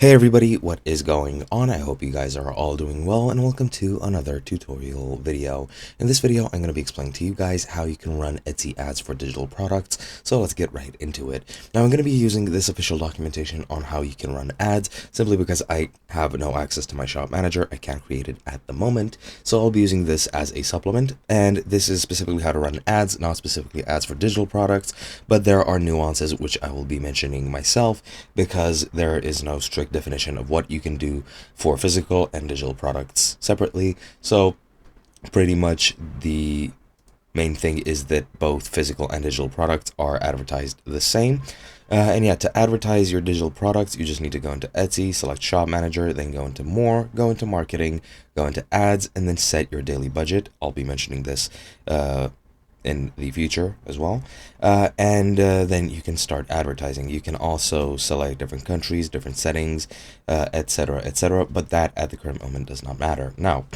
Hey everybody, what is going on? I hope you guys are all doing well and welcome to another tutorial video. In this video, I'm going to be explaining to you guys how you can run Etsy ads for digital products. So let's get right into it. Now I'm going to be using this official documentation on how you can run ads simply because I have no access to my shop manager. I can't create it at the moment. So I'll be using this as a supplement, and this is specifically how to run ads, not specifically ads for digital products, but there are nuances which I will be mentioning myself because there is no strict definition of what you can do for physical and digital products separately. So pretty much the main thing is that both physical and digital products are advertised the same. And yeah, to advertise your digital products, you just need to go into Etsy, select Shop Manager, then go into More, go into Marketing, go into Ads, and then set your daily budget. I'll be mentioning this in the future as well, and then you can start advertising. You can also select different countries, different settings, etc., etc., but that at the current moment does not matter. Now,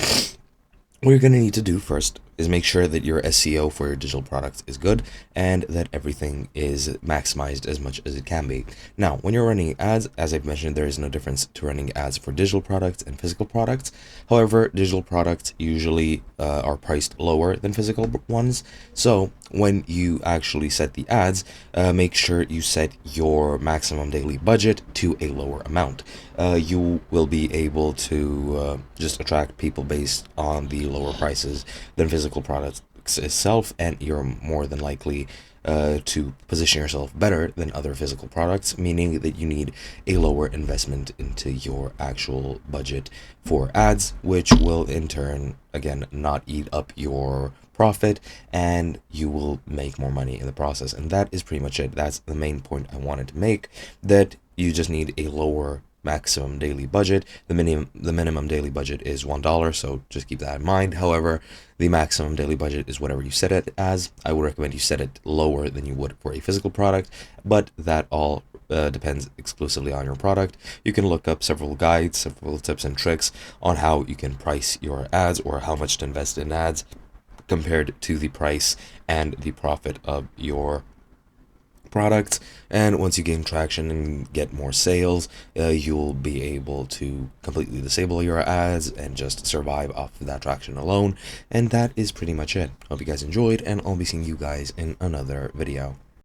what you're going to need to do first is make sure that your SEO for your digital products is good and that everything is maximized as much as it can be. Now, when you're running ads, as I've mentioned, there is no difference to running ads for digital products and physical products. However, digital products usually are priced lower than physical ones. So when you actually set the ads, make sure you set your maximum daily budget to a lower amount. You will be able to just attract people based on the lower prices than physical products itself, and you're more than likely to position yourself better than other physical products, meaning that you need a lower investment into your actual budget for ads, which will in turn, again, not eat up your profit, and you will make more money in the process. And that is pretty much it. That's the main point I wanted to make, that you just need a lower maximum daily budget. The minimum daily budget is $1, so just keep that in mind. However, the maximum daily budget is whatever you set it as. I would recommend you set it lower than you would for a physical product, but that all depends exclusively on your product. You can look up several guides, several tips and tricks on how you can price your ads or how much to invest in ads compared to the price and the profit of your products. And once you gain traction and get more sales, you'll be able to completely disable your ads and just survive off of that traction alone. And that is pretty much it. Hope you guys enjoyed, and I'll be seeing you guys in another video.